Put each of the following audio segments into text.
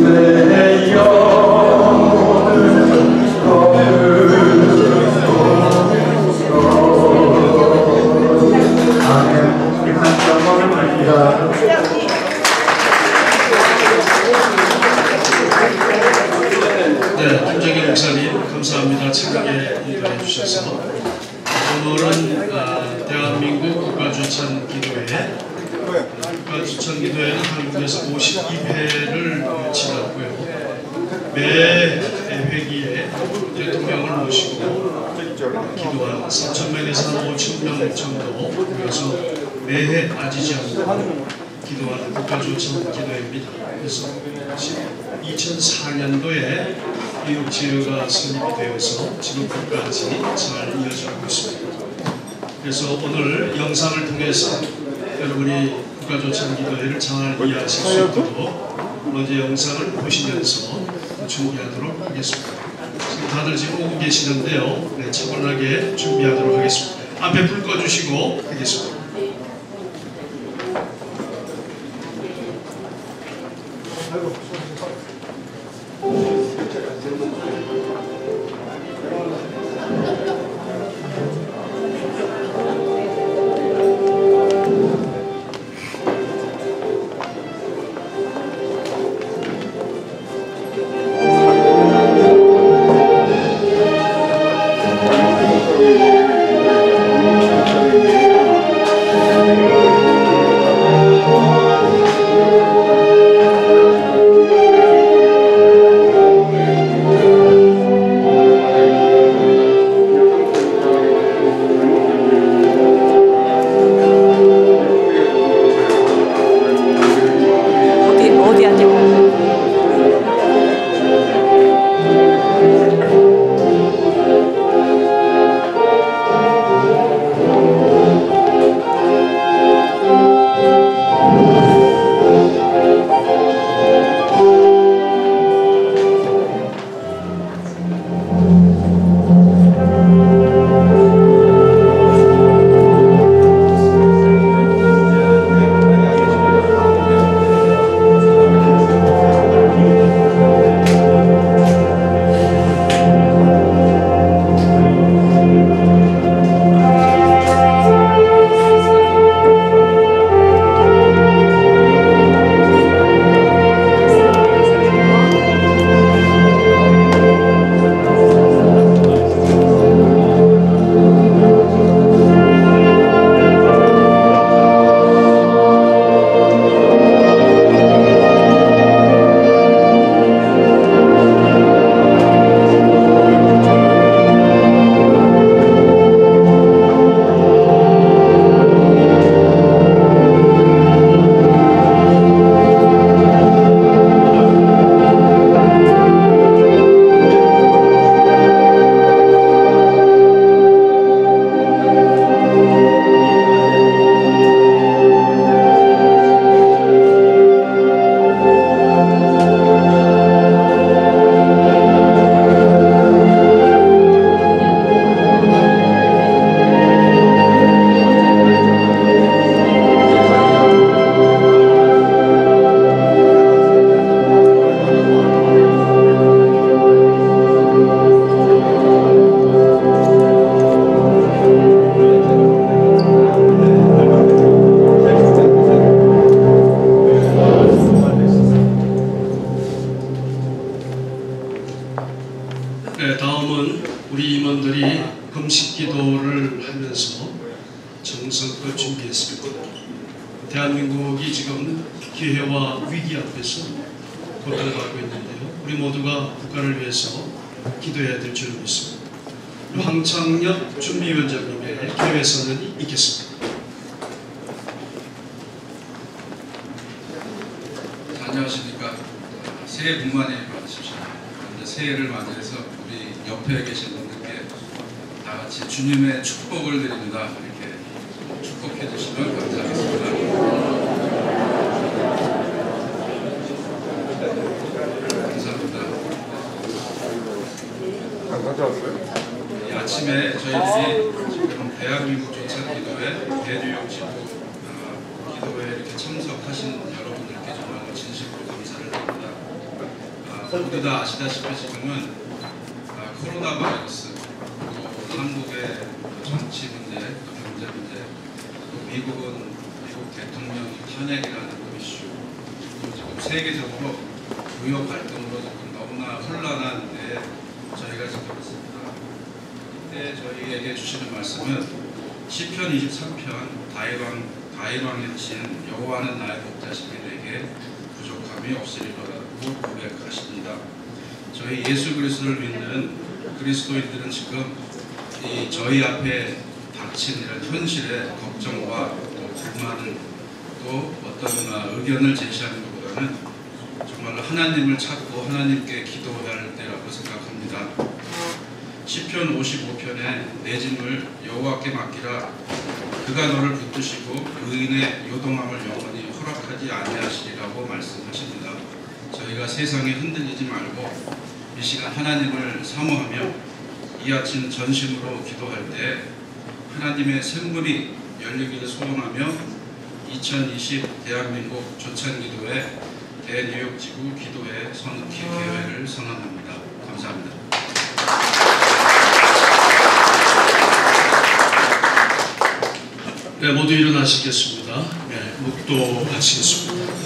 내 목사님 감사합니다. 착하게 인도해 주셔서 오늘은 대한민국 국가주찬 기도회 국가주찬 기도회는 한국에서 52회를 지났고요. 매 회기에 대통령을 모시고 기도한 3,000명에서 5,000명 정도 모여서 매해 빠지지 않고 기도하는 국가주찬 기도회입니다. 그래서 2004년도에 교육지회가 성립이 되어서 지금까지 잘 이어지고 있습니다. 그래서 오늘 영상을 통해서 여러분이 국가주찬 기도회를 잘 이해하실 수 있도록 먼저 영상을 보시면서 준비하도록 하겠습니다. 지금 다들 지금 오고 계시는데요. 네, 차분하게 준비하도록 하겠습니다. 앞에 불 꺼주시고 하겠습니다. 네, 다음은 우리 임원들이 금식 기도를 하면서 정성껏 준비했습니다. 대한민국이 지금 기회와 위기 앞에서 고통받고 있는데요. 우리 모두가 국가를 위해서 기도해야 될 줄 믿습니다. 황창엽 준비위원장님의 개회 선언이 있겠습니다. 안녕하십니까. 새해 복 많이 받으십시오. 새해를 맞이해서 우리 옆에 계신 분들께 다 같이 주님의 축복을 드립니다. 이렇게 축복해 주시면 감사하겠습니다. 감사합니다. 안 가져왔어요? 아침에 저희들이 지금 대한민국 조찬 기도회 대뉴욕 지부 기도회에 이렇게 참석하신 여러분들께 정말 진심으로 감사를 드립니다. 모두 다 아시다시피 지금은 코로나 바이러스, 또 한국의 정치 문제, 경제 문제, 또 미국은 미국 대통령 탄핵이라는 이슈, 또 지금 세계적으로 무역 갈등으로 지금 너무나 혼란한 데 저희 새해 저희에게 주시는 말씀은 시편 23편 다윗왕이 하신 여호와는 나의 목자시니 내게 부족함이 없으리라고 고백하십니다. 저희 예수 그리스도를 믿는 그리스도인들은 지금 저희 앞에 닥친 이런 현실의 걱정과 또 불만을 또 어떤 의견을 제시하는 것보다는 정말로 하나님을 찾고 하나님께 기도해야 할 때라고 생각합니다. 시편 55편에 내 짐을 여호와께 맡기라. 그가 너를 붙드시고 의인의 요동함을 영원히 허락하지 아니하시리라고 말씀하십니다. 저희가 세상에 흔들리지 말고 이 시간 하나님을 사모하며 이 아침 전심으로 기도할 때 하나님의 샘물이 열리기를 소원하며 2020 대한민국 조찬기도회 대뉴욕지구 기도회 개회를 선언합니다. 감사합니다. 네, 모두 일어나시겠습니다. 네, 묵도하시겠습니다.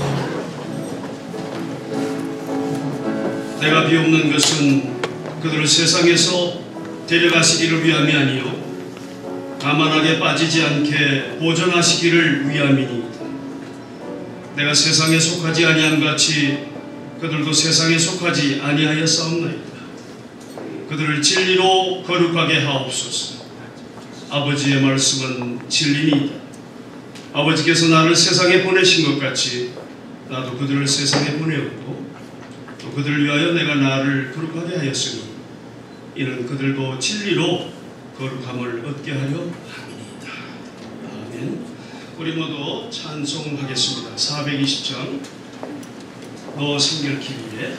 내가 비옵는 것은 그들을 세상에서 데려가시기를 위함이 아니요 가만하게 빠지지 않게 보존하시기를 위함이니이다. 내가 세상에 속하지 아니함 같이 그들도 세상에 속하지 아니하였사옵나이다. 그들을 진리로 거룩하게 하옵소서. 아버지의 말씀은 진리니이다. 아버지께서 나를 세상에 보내신 것 같이 나도 그들을 세상에 보내었고 또 그들을 위하여 내가 나를 거룩하게 하였으니 이는 그들도 진리로 거룩함을 얻게 하려 함이니이다. 아멘. 우리 모두 찬송하겠습니다. 420장 너 성결케 위해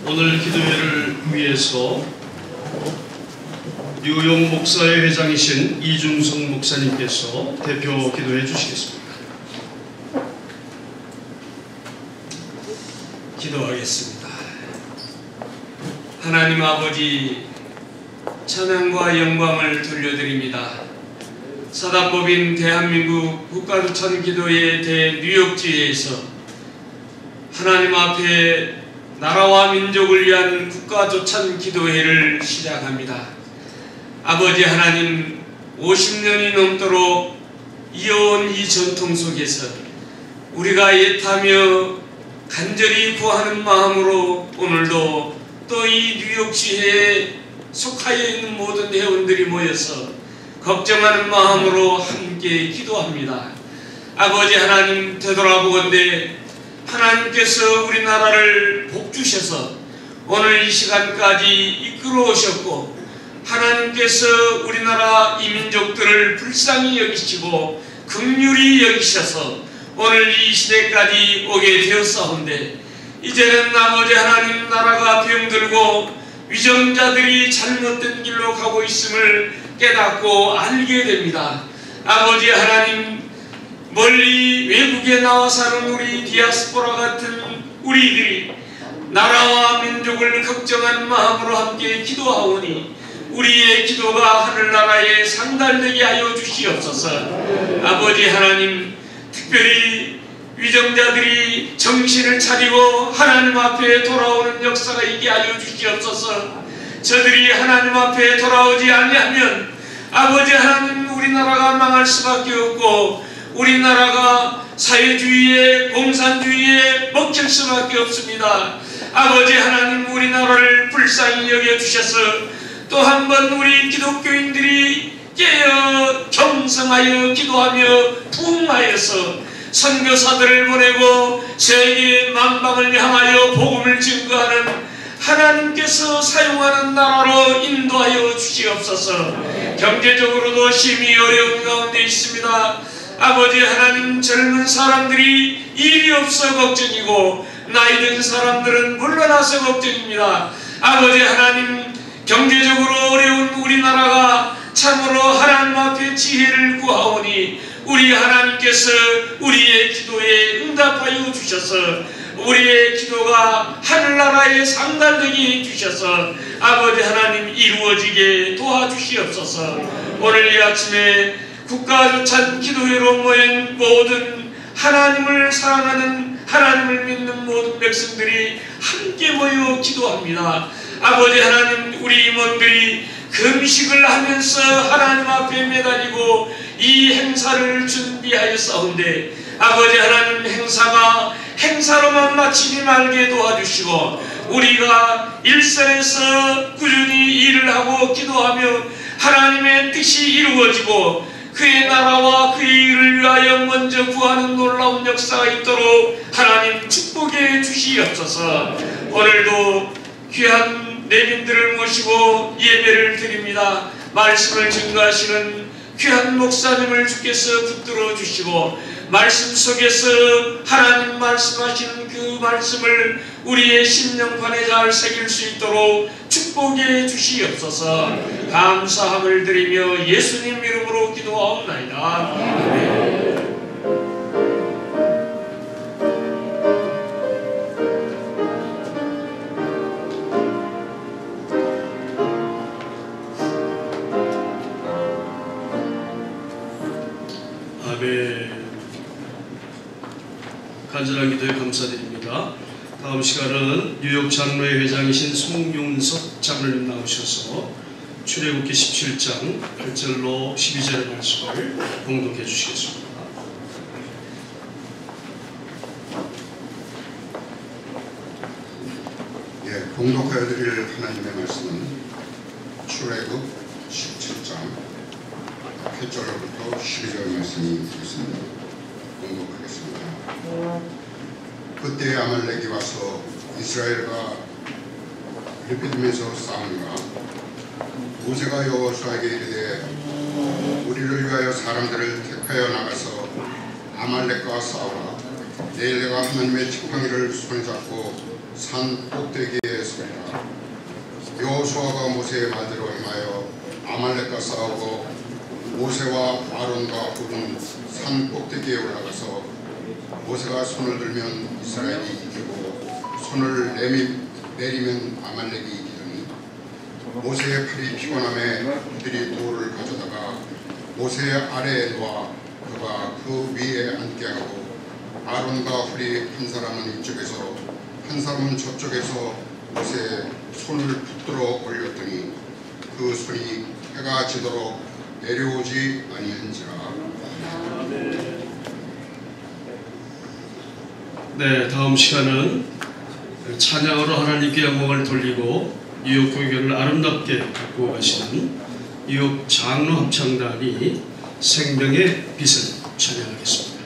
오늘 기도회를 위해서 뉴욕 목사회 회장이신 이중성 목사님께서 대표 기도해 주시겠습니다. 기도하겠습니다. 하나님 아버지, 찬양과 영광을 돌려드립니다. 사단법인 대한민국 국가조찬기도회 대뉴욕지회에서 하나님 앞에 나라와 민족을 위한 국가조찬기도회를 시작합니다. 아버지 하나님, 50년이 넘도록 이어온 이 전통 속에서 우리가 애타며 간절히 구하는 마음으로 오늘도 또 이 뉴욕시에 속하여 있는 모든 회원들이 모여서 걱정하는 마음으로 함께 기도합니다. 아버지 하나님, 되돌아보건대 하나님께서 우리나라를 복주셔서 오늘 이 시간까지 이끌어 오셨고, 하나님께서 우리나라 이민족들을 불쌍히 여기시고 긍휼히 여기셔서 오늘 이 시대까지 오게 되었사온데, 이제는 아버지 하나님, 나라가 병들고 위정자들이 잘못된 길로 가고 있음을 깨닫고 알게 됩니다. 아버지 하나님, 멀리 외국에 나와 사는 우리 디아스포라 같은 우리들이 나라와 민족을 걱정하는 마음으로 함께 기도하오니 우리의 기도가 하늘나라에 상달되게 하여 주시옵소서. 아버지 하나님, 특별히 위정자들이 정신을 차리고 하나님 앞에 돌아오는 역사가 있게 하여 주시옵소서. 저들이 하나님 앞에 돌아오지 아니하면 아버지 하나님, 우리나라가 망할 수밖에 없고 우리나라가 사회주의에 공산주의에 먹힐 수밖에 없습니다. 아버지 하나님, 우리나라를 불쌍히 여겨주셔서 또 한 번 우리 기독교인들이 깨어 경성하여 기도하며 부흥하여서 선교사들을 보내고 세계 만방을 향하여 복음을 증거하는 하나님께서 사용하는 나라로 인도하여 주시옵소서. 경제적으로도 심히 어려운 가운데 있습니다. 아버지 하나님, 젊은 사람들이 일이 없어 걱정이고 나이든 사람들은 물러나서 걱정입니다. 아버지 하나님, 경제적으로 어려운 우리나라가 참으로 하나님 앞에 지혜를 구하오니 우리 하나님께서 우리의 기도에 응답하여 주셔서 우리의 기도가 하늘나라에 상달되게 해주셔서 아버지 하나님, 이루어지게 도와주시옵소서. 오늘 이 아침에 국가조찬 기도회로 모인 모든 하나님을 사랑하는, 하나님을 믿는 모든 백성들이 함께 모여 기도합니다. 아버지 하나님, 우리 임원들이 금식을 하면서 하나님 앞에 매달리고 이 행사를 준비하였사온데 아버지 하나님, 행사가 행사로만 마치지 말게 도와주시고 우리가 일선에서 꾸준히 일을 하고 기도하며 하나님의 뜻이 이루어지고 그의 나라와 그의 일을 위하여 먼저 구하는 놀라운 역사가 있도록 하나님 축복해 주시옵소서. 오늘도 귀한 내빈들을 모시고 예배를 드립니다. 말씀을 증거하시는 귀한 목사님을 주께서 붙들어 주시고 말씀 속에서 하나님 말씀하시는 그 말씀을 우리의 심령판에 잘 새길 수 있도록 축복해 주시옵소서. 감사함을 드리며 예수님 이름으로 기도하옵나이다. 아멘. 간절한 기도에 감사드립니다. 다음 시간은 뉴욕 장로회 회장이신 송윤석 장로님 나오셔서 출애굽기 17장 8절로 12절의 말씀을 봉독해 주시겠습니다. 봉독하여 드릴 하나님의 말씀은 출애굽 17장 8절부터 12절 말씀이 있습니다. 봉독하겠습니다. 그때 아말렉이 와서 이스라엘과 르피딤에서 싸우니라. 모세가 여호수아에게 이르되 우리를 위하여 사람들을 택하여 나가서 아말렉과 싸우라. 내일 내가 하나님의 지팡이를 손에 잡고 산 꼭대기에 서리라. 여호수아가 모세의 말대로 행하여 아말렉과 싸우고 모세와 아론과 훌은 산 꼭대기에 올라가서 모세가 손을 들면 이스라엘이 이기고 손을 내리면 아말렉이 이기더니 모세의 팔이 피곤함에 그들이 돌을 가져다가 모세 아래에 놓아 그가 그 위에 앉게 하고 아론과 훌이 한 사람은 이쪽에서 한 사람은 저쪽에서 모세의 손을 붙들어 올렸더니 그 손이 해가 지도록 내려오지 아니한지라. 네, 다음 시간은 찬양으로 하나님께 영광을 돌리고 뉴욕 교회를 아름답게 갖고 가시는 뉴욕 장로 합창단이 생명의 빛을 찬양하겠습니다.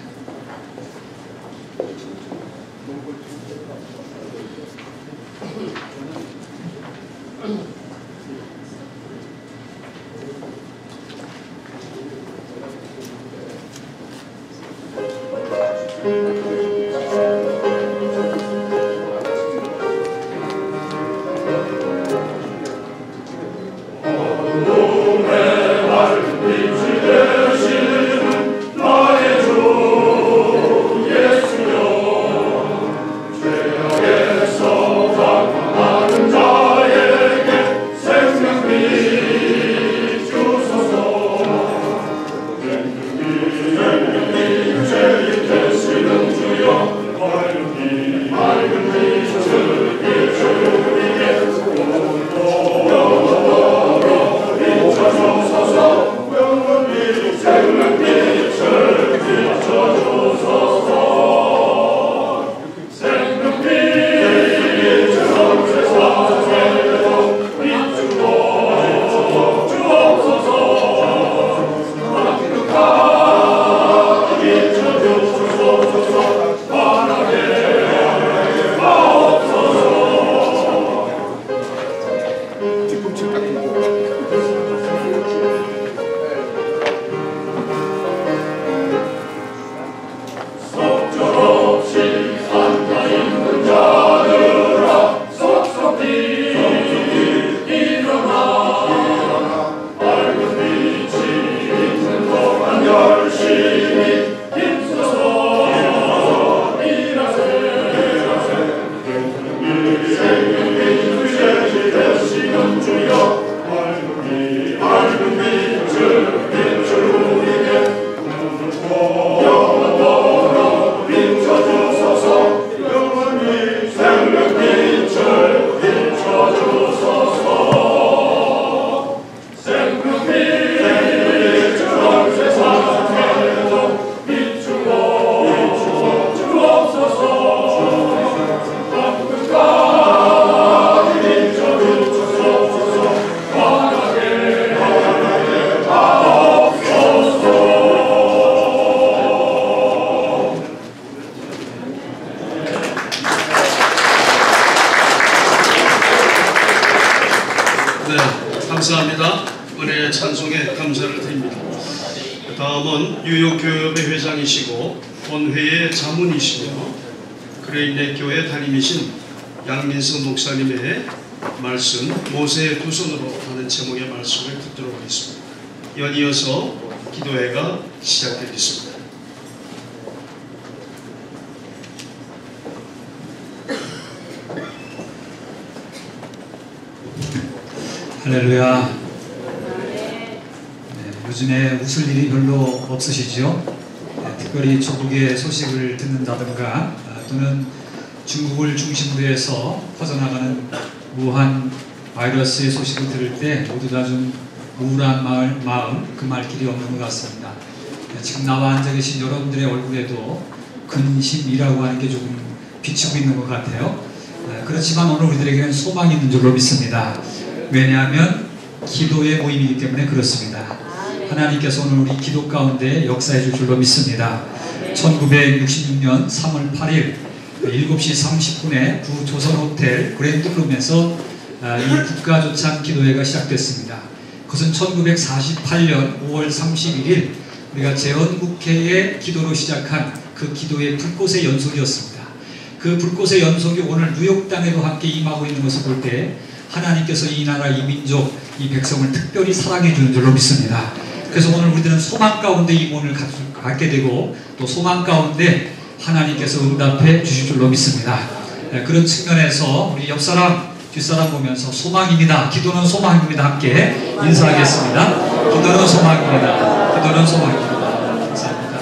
감사합니다. 은혜의 찬송에 감사를 드립니다. 다음은 뉴욕교회 회장이시고 본회의 자문이시며 그레인네 교회 담임이신 양민석 목사님의 말씀 모세의 두 손으로 하는 제목의 말씀을 듣도록 하겠습니다. 연이어서 기도회가 시작되겠습니다. 할렐루야. 네, 요즘에 웃을 일이 별로 없으시죠? 특별히 조국의 소식을 듣는다든가 또는 중국을 중심으로 해서 퍼져나가는 무한 바이러스의 소식을 들을 때 모두 다 좀 우울한 마음 금할 길이 없는 것 같습니다. 지금 나와 앉아 계신 여러분들의 얼굴에도 근심이라고 하는 게 조금 비치고 있는 것 같아요. 그렇지만 오늘 우리들에게는 소망이 있는 줄로 믿습니다. 왜냐하면 기도의 모임이기 때문에 그렇습니다. 하나님께서 오늘 우리 기도 가운데 역사해 줄 줄로 믿습니다. 1966년 3월 8일 7시 30분에 구조선 호텔 그랜드룸에서 이 국가조찬 기도회가 시작됐습니다. 그것은 1948년 5월 31일 우리가 재헌국회의 기도로 시작한 그 기도의 불꽃의 연속이었습니다. 그 불꽃의 연속이 오늘 뉴욕 땅에도 함께 임하고 있는 것을 볼 때 하나님께서 이 나라, 이 민족, 이 백성을 특별히 사랑해 주는 줄로 믿습니다. 그래서 오늘 우리들은 소망 가운데 이 문을 갖게 되고 또 소망 가운데 하나님께서 응답해 주실 줄로 믿습니다. 그런 측면에서 우리 옆사람, 뒷사람 보면서 소망입니다. 기도는 소망입니다. 함께 인사하겠습니다. 기도는 소망입니다. 기도는 소망입니다. 감사합니다.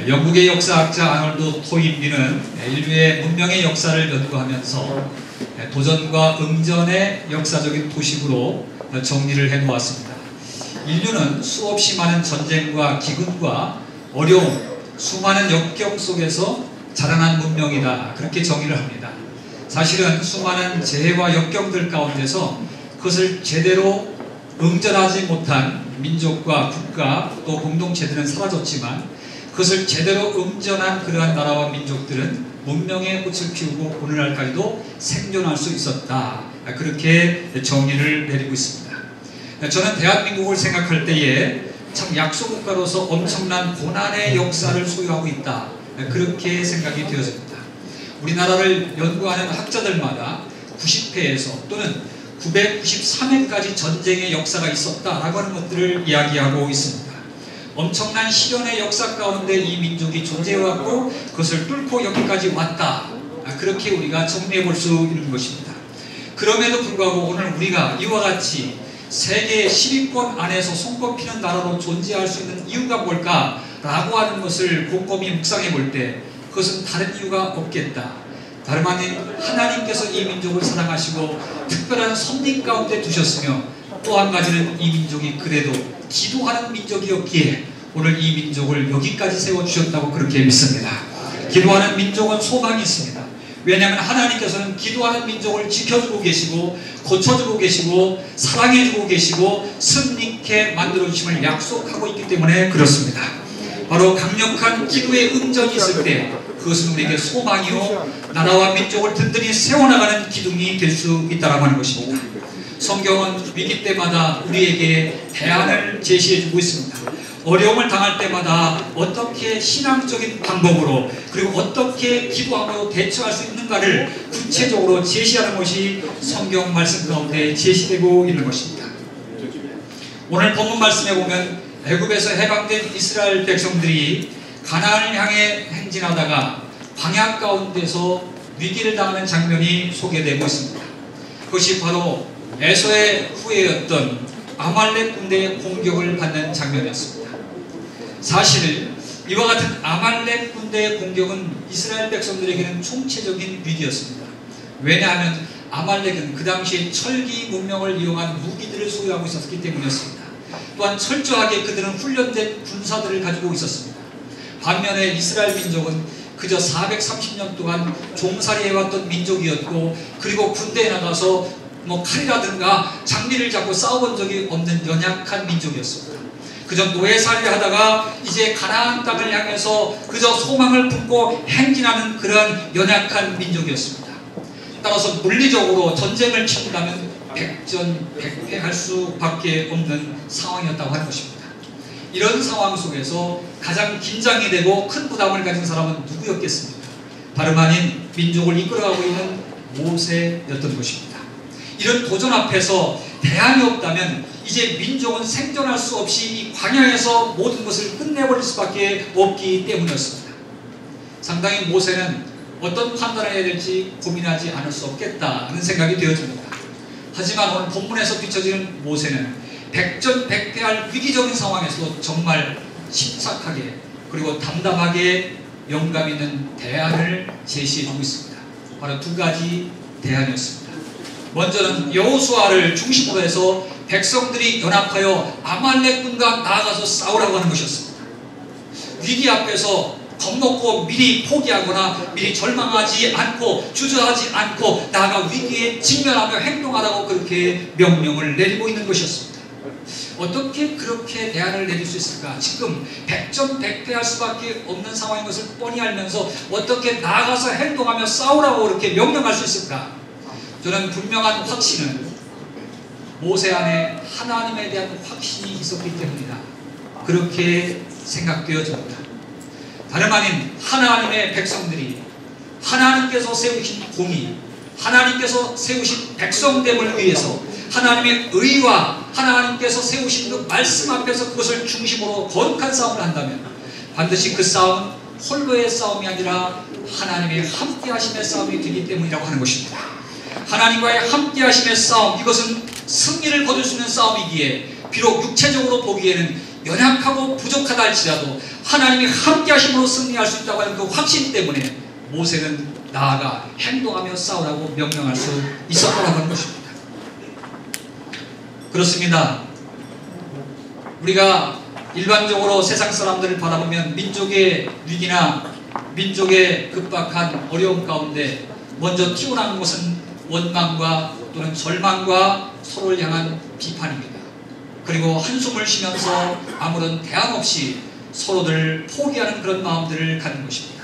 영국의 역사학자 아놀드 토인비는 인류의 문명의 역사를 연구하면서 도전과 응전의 역사적인 도식으로 정리를 해놓았습니다. 인류는 수없이 많은 전쟁과 기근과 어려움, 수많은 역경 속에서 자라난 문명이다. 그렇게 정의를 합니다. 사실은 수많은 재해와 역경들 가운데서 그것을 제대로 응전하지 못한 민족과 국가 또 공동체들은 사라졌지만 그것을 제대로 응전한 그러한 나라와 민족들은 문명의 꽃을 피우고 오늘날까지도 생존할 수 있었다. 그렇게 정의를 내리고 있습니다. 저는 대한민국을 생각할 때에 참 약소국가로서 엄청난 고난의 역사를 소유하고 있다. 그렇게 생각이 되어집니다. 우리나라를 연구하는 학자들마다 90회에서 또는 993회까지 전쟁의 역사가 있었다라고 하는 것들을 이야기하고 있습니다. 엄청난 시련의 역사 가운데 이 민족이 존재해왔고 그것을 뚫고 여기까지 왔다. 그렇게 우리가 정리해 볼 수 있는 것입니다. 그럼에도 불구하고 오늘 우리가 이와 같이 세계 10위권 안에서 손꼽히는 나라로 존재할 수 있는 이유가 뭘까라고 하는 것을 곰곰이 묵상해 볼 때 그것은 다른 이유가 없겠다. 다름 아닌 하나님께서 이 민족을 사랑하시고 특별한 섭리 가운데 두셨으며 또 한 가지는 이 민족이 그래도 기도하는 민족이었기에 오늘 이 민족을 여기까지 세워주셨다고 그렇게 믿습니다. 기도하는 민족은 소망이 있습니다. 왜냐하면 하나님께서는 기도하는 민족을 지켜주고 계시고 고쳐주고 계시고 사랑해주고 계시고 승리케 만들어주심을 약속하고 있기 때문에 그렇습니다. 바로 강력한 기도의 응전이 있을 때 그것은 우리에게 소망이요 나라와 민족을 든든히 세워나가는 기둥이 될 수 있다고 하는 것입니다. 성경은 위기 때마다 우리에게 대안을 제시해주고 있습니다. 어려움을 당할 때마다 어떻게 신앙적인 방법으로 그리고 어떻게 기도함으로 대처할 수 있는가를 구체적으로 제시하는 것이 성경 말씀 가운데 제시되고 있는 것입니다. 오늘 본문 말씀에 보면 애굽에서 해방된 이스라엘 백성들이 가나안을 향해 행진하다가 광야 가운데서 위기를 당하는 장면이 소개되고 있습니다. 그것이 바로 에서의 후예였던 아말렉 군대의 공격을 받는 장면이었습니다. 사실 이와 같은 아말렉 군대의 공격은 이스라엘 백성들에게는 총체적인 위기였습니다. 왜냐하면 아말렉은 그 당시에 철기 문명을 이용한 무기들을 소유하고 있었기 때문이었습니다. 또한 철저하게 그들은 훈련된 군사들을 가지고 있었습니다. 반면에 이스라엘 민족은 그저 430년 동안 종살이해왔던 민족이었고 그리고 군대에 나가서 칼이라든가 장비를 잡고 싸워본 적이 없는 연약한 민족이었습니다. 그저 노예살이를 하다가 이제 가나안 땅을 향해서 그저 소망을 품고 행진하는 그러한 연약한 민족이었습니다. 따라서 물리적으로 전쟁을 치른다면 백전백패할 수밖에 없는 상황이었다고 하는 것입니다. 이런 상황 속에서 가장 긴장이 되고 큰 부담을 가진 사람은 누구였겠습니까? 다름 아닌 민족을 이끌어가고 있는 모세였던 것입니다. 이런 도전 앞에서 대안이 없다면 이제 민족은 생존할 수 없이 이 광야에서 모든 것을 끝내버릴 수밖에 없기 때문이었습니다. 상당히 모세는 어떤 판단을 해야 될지 고민하지 않을 수 없겠다는 생각이 되어집니다. 하지만 오늘 본문에서 비춰지는 모세는 백전백패할 위기적인 상황에서도 정말 침착하게 그리고 담담하게 영감 있는 대안을 제시해주고 있습니다. 바로 두 가지 대안이었습니다. 먼저는 여호수아를 중심으로 해서 백성들이 연합하여 아말렉군과 나아가서 싸우라고 하는 것이었습니다. 위기 앞에서 겁먹고 미리 포기하거나 미리 절망하지 않고 주저하지 않고 나아가 위기에 직면하며 행동하라고 그렇게 명령을 내리고 있는 것이었습니다. 어떻게 그렇게 대안을 내릴 수 있을까? 지금 백전백패할 수밖에 없는 상황인 것을 뻔히 알면서 어떻게 나아가서 행동하며 싸우라고 그렇게 명령할 수 있을까? 저는 분명한 확신은 모세 안에 하나님에 대한 확신이 있었기 때문이다. 그렇게 생각되어집니다. 다름 아닌 하나님의 백성들이 하나님께서 세우신 공의, 하나님께서 세우신 백성됨을 위해서 하나님의 의와 하나님께서 세우신 그 말씀 앞에서 그것을 중심으로 거룩한 싸움을 한다면 반드시 그 싸움은 홀로의 싸움이 아니라 하나님의 함께하심의 싸움이 되기 때문이라고 하는 것입니다. 하나님과의 함께하심의 싸움, 이것은 승리를 거둘 수 있는 싸움이기에 비록 육체적으로 보기에는 연약하고 부족하다 할지라도 하나님이 함께하심으로 승리할 수 있다고 하는 그 확신 때문에 모세는 나아가 행동하며 싸우라고 명령할 수 있었다고 하는 것입니다. 그렇습니다. 우리가 일반적으로 세상 사람들을 바라보면 민족의 위기나 민족의 급박한 어려움 가운데 먼저 튀어나온 것은 원망과 또는 절망과 서로를 향한 비판입니다. 그리고 한숨을 쉬면서 아무런 대안 없이 서로들 포기하는 그런 마음들을 갖는 것입니다.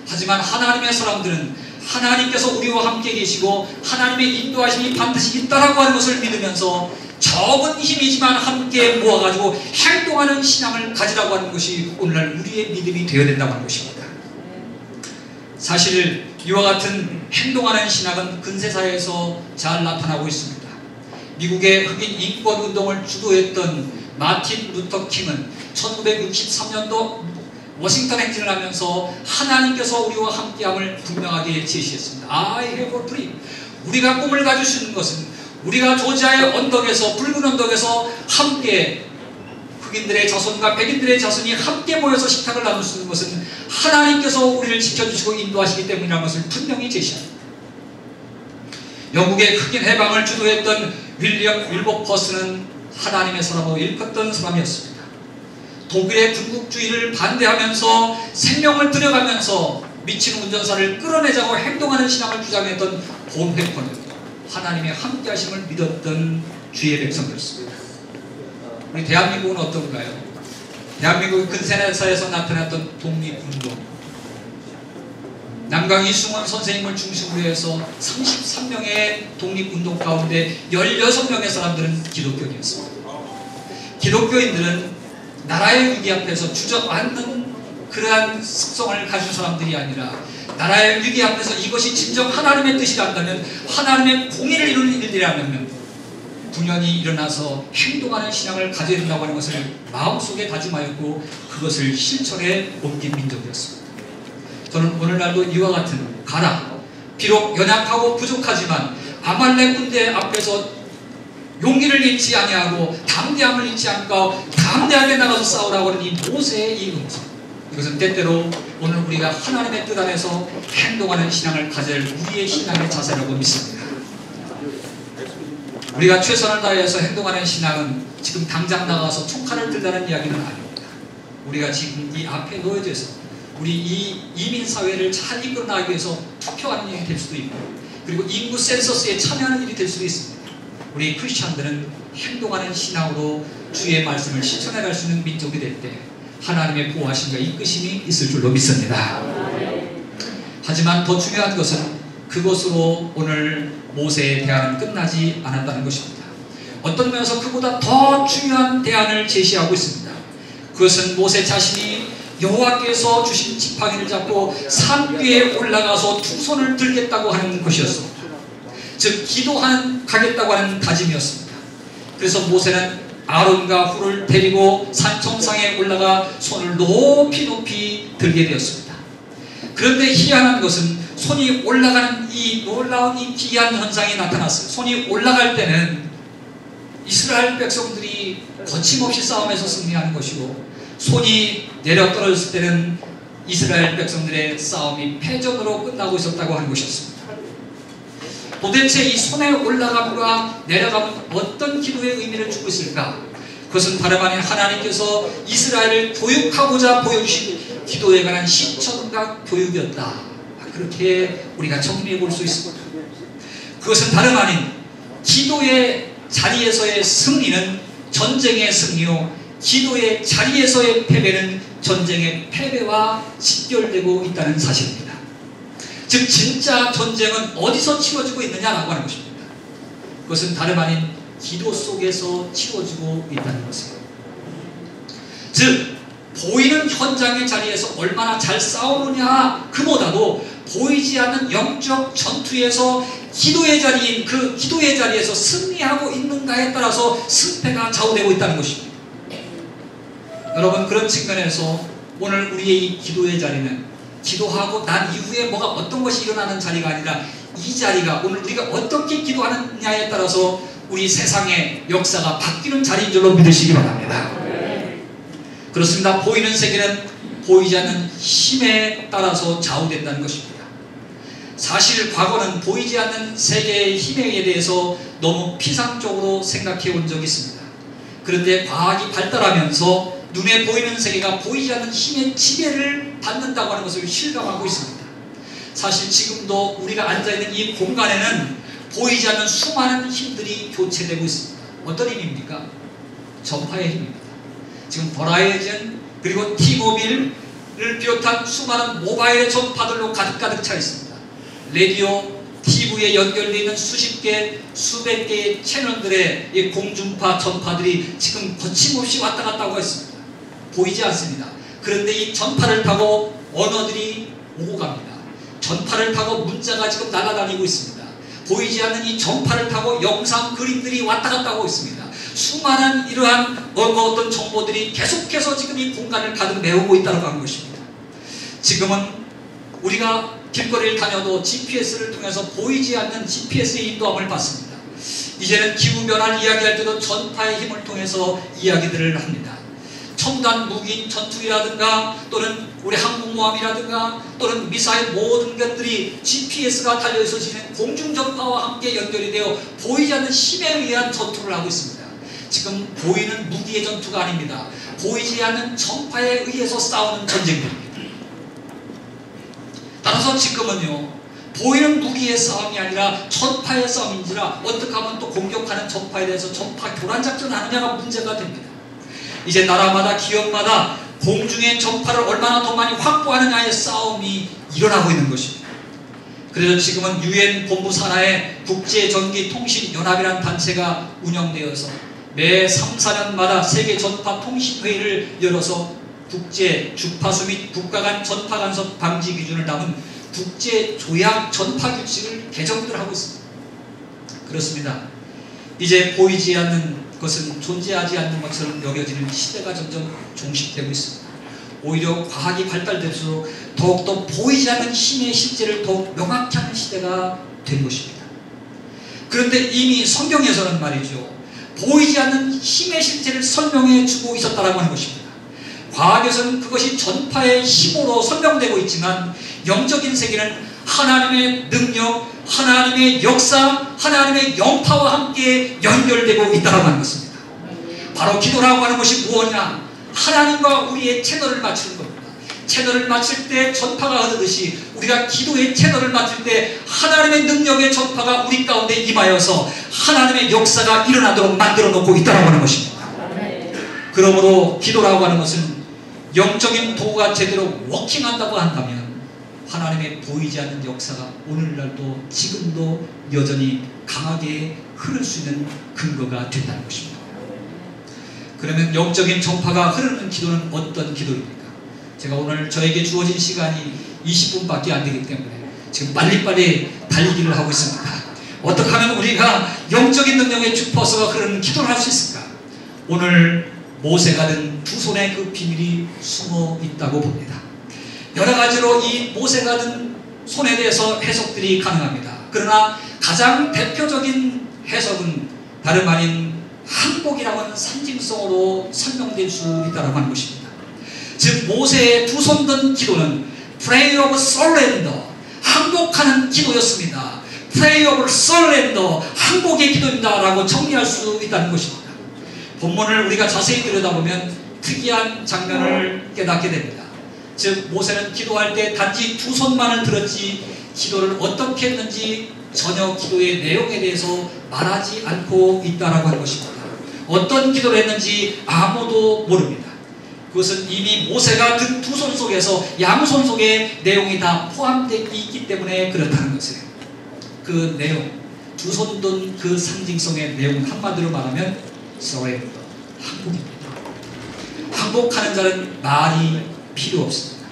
하지만 하나님의 사람들은 하나님께서 우리와 함께 계시고 하나님의 인도하심이 반드시 있다라고 하는 것을 믿으면서 적은 힘이지만 함께 모아가지고 행동하는 신앙을 가지라고 하는 것이 오늘날 우리의 믿음이 되어야 된다고 하는 것입니다. 사실 이와 같은 행동하는 신학은 근세사에서 잘 나타나고 있습니다. 미국의 흑인 인권운동을 주도했던 마틴 루터 킹은 1963년도 워싱턴 행진을 하면서 하나님께서 우리와 함께함을 분명하게 제시했습니다. I have a dream. 우리가 꿈을 가질 수 있는 것은 우리가 조지아의 언덕에서 붉은 언덕에서 함께 흑인들의 자손과 백인들의 자손이 함께 모여서 식탁을 나눌 수 있는 것은 하나님께서 우리를 지켜주시고 인도하시기 때문이라는 것을 분명히 제시합니다. 영국의 흑인 해방을 주도했던 윌리엄 윌버퍼스는 하나님의 사람으로 일컫던 사람이었습니다. 독일의 군국주의를 반대하면서 생명을 들여가면서 미친 운전사를 끌어내자고 행동하는 신앙을 주장했던 본회퍼는 하나님의 함께하심을 믿었던 주의 백성들이었습니다. 우리 대한민국은 어떤가요? 대한민국 근세사에서 나타났던 독립운동, 남강 이승원 선생님을 중심으로 해서 33명의 독립운동 가운데 16명의 사람들은 기독교인이었습니다. 기독교인들은 나라의 위기 앞에서 주저앉는 그러한 습성을 가진 사람들이 아니라 나라의 위기 앞에서 이것이 진정 하나님의 뜻이란다면, 하나님의 공의를 이루는 일이라면 분연히 일어나서 행동하는 신앙을 가져야 된다고 하는 것을 마음속에 다짐하였고 그것을 실천에 옮긴 민족이었습니다. 저는 오늘날도 이와 같은 가라, 비록 연약하고 부족하지만 아말렉 군대 앞에서 용기를 잃지 아니하고 담대함을 잃지 않고 담대하게 나가서 싸우라고 하는 이 모세의 이 음성, 이것은 때때로 오늘 우리가 하나님의 뜻 안에서 행동하는 신앙을 가질 우리의 신앙의 자세라고 믿습니다. 우리가 최선을 다해서 행동하는 신앙은 지금 당장 나가서 총칼을 들다는 이야기는 아닙니다. 우리가 지금 이 앞에 놓여져 있어 우리 이 이민사회를 잘 이끌어 나가기 위해서 투표하는 일이 될 수도 있고, 그리고 인구 센서스에 참여하는 일이 될 수도 있습니다. 우리 크리스찬들은 행동하는 신앙으로 주의 말씀을 실천해 갈 수 있는 민족이 될 때 하나님의 보호하심과 이끄심이 있을 줄로 믿습니다. 하지만 더 중요한 것은 그것으로 오늘 모세의 대안은 끝나지 않았다는 것입니다. 어떤 면에서 그보다 더 중요한 대안을 제시하고 있습니다. 그것은 모세 자신이 여호와께서 주신 지팡이를 잡고 산 위에 올라가서 두 손을 들겠다고 하는 것이었습니다. 즉 기도하겠다고 하는 다짐이었습니다. 그래서 모세는 아론과 훌을 데리고 산 정상에 올라가 손을 높이 높이 들게 되었습니다. 그런데 희한한 것은 손이 올라가는 이 놀라운 이 기이한 현상이 나타났어요. 손이 올라갈 때는 이스라엘 백성들이 거침없이 싸움에서 승리하는 것이고, 손이 내려 떨어졌을 때는 이스라엘 백성들의 싸움이 패전으로 끝나고 있었다고 하는 것이었습니다. 도대체 이 손에 올라감과 내려감은 어떤 기도의 의미를 주고 있을까? 그것은 다름 아닌 하나님께서 이스라엘을 교육하고자 보여주신 기도에 관한 실천과 교육이었다. 그렇게 우리가 정리해 볼 수 있습니다. 그것은 다름 아닌 기도의 자리에서의 승리는 전쟁의 승리요, 기도의 자리에서의 패배는 전쟁의 패배와 직결되고 있다는 사실입니다. 즉 진짜 전쟁은 어디서 치러지고 있느냐라고 하는 것입니다. 그것은 다름 아닌 기도 속에서 치러지고 있다는 것이에요. 즉 보이는 현장의 자리에서 얼마나 잘 싸우느냐 그보다도 보이지 않는 영적 전투에서 기도의 자리인 그 기도의 자리에서 승리하고 있는가에 따라서 승패가 좌우되고 있다는 것입니다. 여러분, 그런 측면에서 오늘 우리의 이 기도의 자리는 기도하고 난 이후에 뭐가 어떤 것이 일어나는 자리가 아니라 이 자리가 오늘 우리가 어떻게 기도하느냐에 따라서 우리 세상의 역사가 바뀌는 자리인 줄로 믿으시기 바랍니다. 그렇습니다. 보이는 세계는 보이지 않는 힘에 따라서 좌우된다는 것입니다. 사실 과거는 보이지 않는 세계의 힘에 대해서 너무 피상적으로 생각해 온 적이 있습니다. 그런데 과학이 발달하면서 눈에 보이는 세계가 보이지 않는 힘의 지배를 받는다고 하는 것을 실감하고 있습니다. 사실 지금도 우리가 앉아있는 이 공간에는 보이지 않는 수많은 힘들이 교체되고 있습니다. 어떤 힘입니까? 전파의 힘입니다. 지금 버라이즌 그리고 T모빌을 비롯한 수많은 모바일 전파들로 가득 차 있습니다. 라디오, TV에 연결되어 있는 수십 개, 수백 개의 채널들의 이 공중파 전파들이 지금 거침없이 왔다 갔다 하고 있습니다. 보이지 않습니다. 그런데 이 전파를 타고 언어들이 오고 갑니다. 전파를 타고 문자가 지금 날아다니고 있습니다. 보이지 않는 이 전파를 타고 영상, 그림들이 왔다 갔다 하고 있습니다. 수많은 이러한 어떤 정보들이 계속해서 지금 이 공간을 가득 메우고 있다고 하는 것입니다. 지금은 우리가 길거리를 다녀도 GPS를 통해서 보이지 않는 GPS의 인도함을 받습니다. 이제는 기후변화를 이야기할 때도 전파의 힘을 통해서 이야기들을 합니다. 첨단 무기인 전투기라든가 또는 우리 항공모함이라든가 또는 미사일 모든 것들이 GPS가 달려있어 지는 공중전파와 함께 연결이 되어 보이지 않는 힘에 의한 전투를 하고 있습니다. 지금 보이는 무기의 전투가 아닙니다. 보이지 않는 전파에 의해서 싸우는 전쟁입니다. 따라서 지금은요, 보이는 무기의 싸움이 아니라 전파의 싸움인지라 어떻게 하면 또 공격하는 전파에 대해서 전파 교란작전을 하느냐가 문제가 됩니다. 이제 나라마다 기업마다 공중의 전파를 얼마나 더 많이 확보하느냐의 싸움이 일어나고 있는 것입니다. 그래서 지금은 UN 본부 산하에 국제전기통신연합이라는 단체가 운영되어서 매 3, 4년마다 세계전파통신회의를 열어서 국제 주파수 및 국가 간 전파 간섭 방지 기준을 담은 국제 조약 전파 규칙을 개정들 하고 있습니다. 그렇습니다. 이제 보이지 않는 것은 존재하지 않는 것처럼 여겨지는 시대가 점점 종식되고 있습니다. 오히려 과학이 발달될수록 더욱더 보이지 않는 힘의 실제를 더욱 명확히 하는 시대가 된 것입니다. 그런데 이미 성경에서는 말이죠, 보이지 않는 힘의 실제를 설명해 주고 있었다라고 하는 것입니다. 과학에서는 그것이 전파의 힘으로 설명되고 있지만 영적인 세계는 하나님의 능력, 하나님의 역사, 하나님의 영파와 함께 연결되고 있다고 하는 것입니다. 바로 기도라고 하는 것이 무엇이냐? 하나님과 우리의 채널을 맞추는 겁니다. 채널을 맞출 때 전파가 흐르듯이 우리가 기도의 채널을 맞출 때 하나님의 능력의 전파가 우리 가운데 임하여서 하나님의 역사가 일어나도록 만들어 놓고 있다고 하는 것입니다. 그러므로 기도라고 하는 것은 영적인 도구가 제대로 워킹한다고 한다면 하나님의 보이지 않는 역사가 오늘날도 지금도 여전히 강하게 흐를 수 있는 근거가 된다는 것입니다. 그러면 영적인 전파가 흐르는 기도는 어떤 기도입니까? 제가 오늘 저에게 주어진 시간이 20분밖에 안 되기 때문에 지금 빨리빨리 달리기를 하고 있습니다. 어떻게 하면 우리가 영적인 능력의 주파수가 흐르는 기도를 할 수 있을까? 오늘 모세가 든 두 손에 그 비밀이 숨어 있다고 봅니다. 여러 가지로 이 모세가 든 손에 대해서 해석들이 가능합니다. 그러나 가장 대표적인 해석은 다름 아닌 항복이라고 하는 상징성으로 설명될 수 있다고 하는 것입니다. 즉 모세의 두 손 든 기도는 Prayer of Surrender, 항복하는 기도였습니다. Prayer of Surrender, 항복의 기도입니다 라고 정리할 수 있다는 것입니다. 본문을 우리가 자세히 들여다보면 특이한 장면을 깨닫게 됩니다. 즉 모세는 기도할 때 단지 두 손만을 들었지 기도를 어떻게 했는지 전혀 기도의 내용에 대해서 말하지 않고 있다라고 하는 것입니다. 어떤 기도를 했는지 아무도 모릅니다. 그것은 이미 모세가 든 두 손 속에서 양손 속에 내용이 다 포함되어 있기 때문에 그렇다는 것이에요. 그 내용, 두 손 든 그 상징성의 내용은 한마디로 말하면 surrender, 항복입니다. 항복하는 자는 말이 필요 없습니다.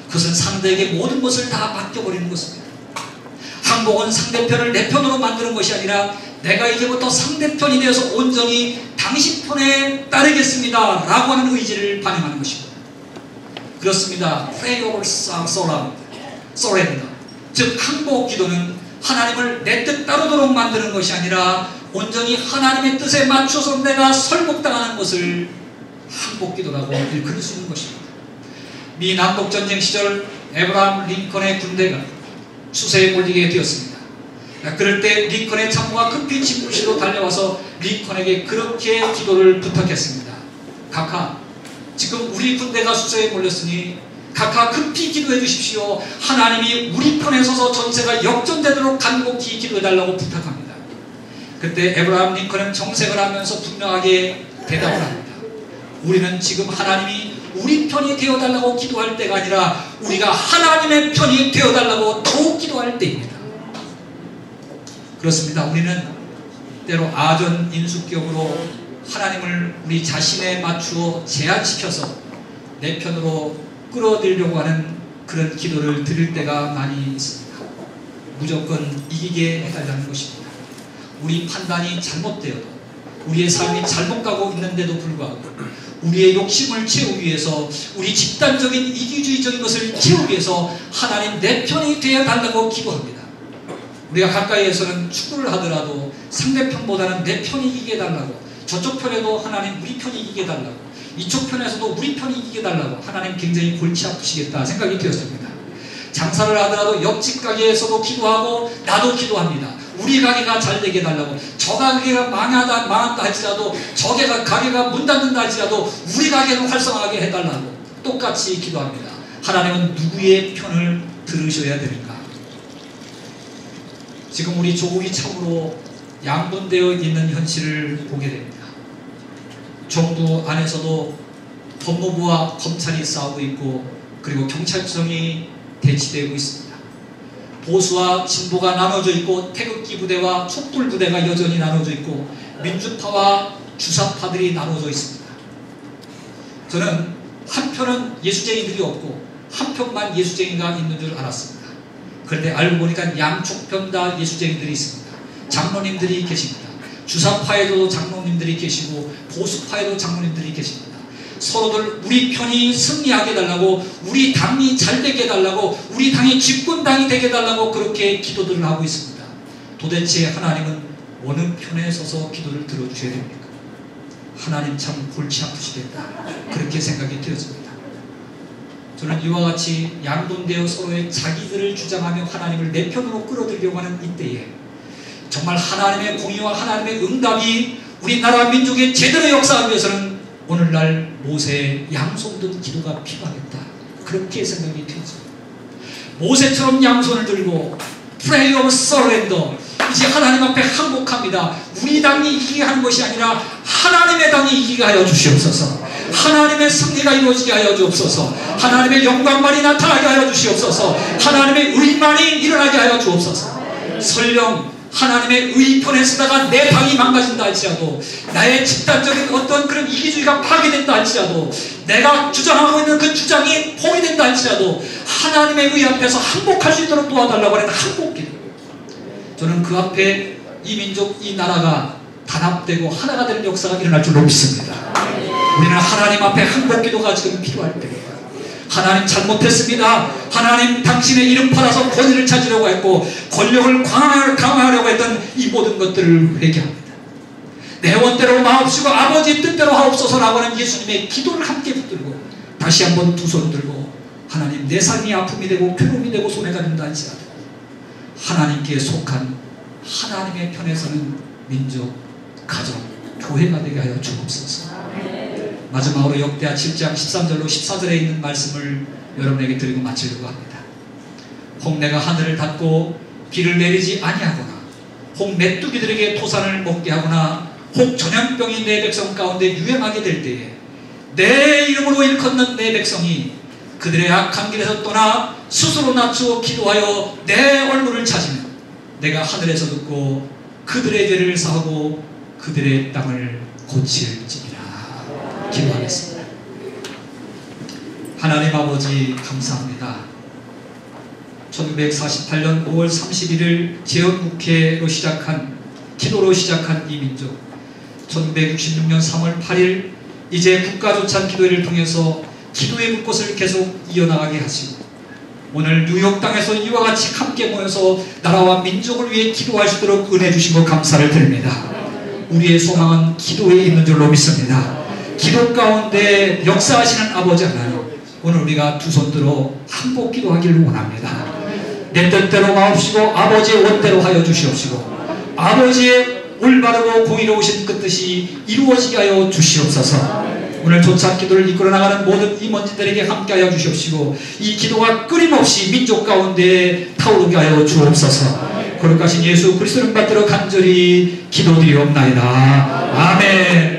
그것은 상대에게 모든 것을 다 맡겨버리는 것입니다. 항복은 상대편을 내 편으로 만드는 것이 아니라 내가 이제부터 상대편이 되어서 온전히 당신 편에 따르겠습니다 라고 하는 의지를 반영하는 것입니다. 그렇습니다. Prayer of Surrender, 즉 항복 기도는 하나님을 내 뜻 따르도록 만드는 것이 아니라 온전히 하나님의 뜻에 맞춰서 내가 설복당하는 것을 항복기도라고 일컬을 수 있는 것입니다. 미 남북전쟁 시절 에브라함 링컨의 군대가 수세에 몰리게 되었습니다. 그럴 때 링컨의 참모가 급히 집무실로 달려와서 링컨에게 그렇게 기도를 부탁했습니다. 각하, 지금 우리 군대가 수저에 몰렸으니 각하 급히 기도해 주십시오. 하나님이 우리 편에 서서 전세가 역전되도록 간곡히 기도해달라고 부탁합니다. 그때 에브라함 링컨은 정색을 하면서 분명하게 대답을 합니다. 우리는 지금 하나님이 우리 편이 되어달라고 기도할 때가 아니라 우리가 하나님의 편이 되어달라고 더욱 기도할 때입니다. 그렇습니다. 우리는 때로 아전인수격으로 하나님을 우리 자신에 맞추어 제한시켜서 내 편으로 끌어들이려고 하는 그런 기도를 드릴 때가 많이 있습니다. 무조건 이기게 해달라는 것입니다. 우리 판단이 잘못되어도 우리의 삶이 잘못 가고 있는데도 불구하고 우리의 욕심을 채우기 위해서 우리 집단적인 이기주의적인 것을 채우기 위해서 하나님 내 편이 되어달라고 기도합니다. 우리가 가까이에서는 축구를 하더라도 상대편보다는 내 편이 이기게 해달라고, 저쪽 편에도 하나님 우리 편이 이기게 해달라고, 이쪽 편에서도 우리 편이 이기게 해달라고 하나님 굉장히 골치 아프시겠다 생각이 되었습니다. 장사를 하더라도 옆집 가게에서도 기도하고 나도 기도합니다. 우리 가게가 잘 되게 해달라고. 저 가게가 망한다 할지라도 저 가게가 문 닫는다 할지라도 우리 가게는 활성화하게 해달라고 똑같이 기도합니다. 하나님은 누구의 편을 들으셔야 됩니까? 지금 우리 조국이 참으로 양분되어 있는 현실을 보게 됩니다. 정부 안에서도 법무부와 검찰이 싸우고 있고 그리고 경찰청이 대치되고 있습니다. 보수와 진보가 나눠져 있고 태극기 부대와 촛불 부대가 여전히 나눠져 있고 민주파와 주사파들이 나눠져 있습니다. 저는 한편은 예수쟁이들이 없고 한편만 예수쟁이가 있는 줄 알았습니다. 그런데 알고 보니까 양쪽 편 다 예수쟁이들이 있습니다. 장로님들이 계십니다. 주사파에도 장로님들이 계시고 보수파에도 장로님들이 계십니다. 서로들 우리 편이 승리하게 해달라고, 우리 당이 잘 되게 해달라고, 우리 당이 집권당이 되게 해달라고 그렇게 기도들을 하고 있습니다. 도대체 하나님은 어느 편에 서서 기도를 들어주셔야 됩니까? 하나님 참 골치 아프시겠다 그렇게 생각이 되었습니다. 저는 이와 같이 양분되어 서로의 자기들을 주장하며 하나님을 내 편으로 끌어들이려고 하는 이때에 정말 하나님의 공의와 하나님의 응답이 우리나라 민족의 제대로 역사하기 위해서는 오늘날 모세의 양손 기도가 필요하겠다 그렇게 생각이 되죠. 모세처럼 양손을 들고 Pray of Surrender, 이제 하나님 앞에 항복합니다. 우리 당이 이기게 하는 것이 아니라 하나님의 당이 이기게 하여 주시옵소서. 하나님의 승리가 이루어지게 하여 주옵소서. 하나님의 영광만이 나타나게 하여 주시옵소서. 하나님의 의만이 일어나게 하여 주옵소서. 설령 하나님의 의 편에 서다가 내 당이 망가진다 할지라도, 나의 집단적인 어떤 그런 이기주의가 파괴된다 할지라도, 내가 주장하고 있는 그 주장이 포기된다 할지라도 하나님의 의 앞에서 항복할 수 있도록 도와달라고 하는 항복기도, 저는 그 앞에 이 민족, 이 나라가 단합되고 하나가 되는 역사가 일어날 줄로 믿습니다. 우리는 하나님 앞에 항복기도가 지금 필요할 때입니다. 하나님 잘못했습니다. 하나님 당신의 이름 팔아서 권위를 찾으려고 했고 권력을 강화하려고 했던 이 모든 것들을 회개합니다. 내 원대로 마옵시고 아버지의 뜻대로 하옵소서라고 하는 예수님의 기도를 함께 붙들고 다시 한번 두 손 들고, 하나님 내 삶이 아픔이 되고 괴로움이 되고 손해가 된다 할지라도 하나님께 속한 하나님의 편에 서는 민족, 가정, 교회가 되게 하여 주옵소서. 마지막으로 역대하 7장 13절로 14절에 있는 말씀을 여러분에게 드리고 마치려고 합니다. 혹 내가 하늘을 닫고 비를 내리지 아니하거나, 혹 메뚜기들에게 토산을 먹게 하거나, 혹 전염병이 내 백성 가운데 유행하게 될 때에 내 이름으로 일컫는 내 백성이 그들의 악한 길에서 떠나 스스로 낮추어 기도하여 내 얼굴을 찾으면 내가 하늘에서 듣고 그들의 죄를 사하고 그들의 땅을 고칠지니라. 기도하겠습니다. 하나님 아버지 감사합니다. 1948년 5월 31일 재헌국회로 시작한, 기도로 시작한 이 민족, 1966년 3월 8일 이제 국가조찬 기도회를 통해서 기도의 불꽃을 계속 이어나가게 하시고, 오늘 뉴욕 땅에서 이와 같이 함께 모여서 나라와 민족을 위해 기도할 수 있도록 은혜 주신 것 감사를 드립니다. 우리의 소망은 기도에 있는 줄로 믿습니다. 기도 가운데 역사하시는 아버지 하나님, 오늘 우리가 두 손 들어 항복 기도하기를 원합니다. 내 뜻대로 마옵시고 아버지의 원대로 하여 주시옵시고 아버지의 올바르고 공의로우신 그 뜻이 이루어지게 하여 주시옵소서. 오늘 조차 기도를 이끌어 나가는 모든 임원진들에게 함께하여 주시옵시고 이 기도가 끊임없이 민족 가운데 타오르게 하여 주옵소서. 거룩하신 예수 그리스도를 받들어 간절히 기도드리옵나이다. 아멘.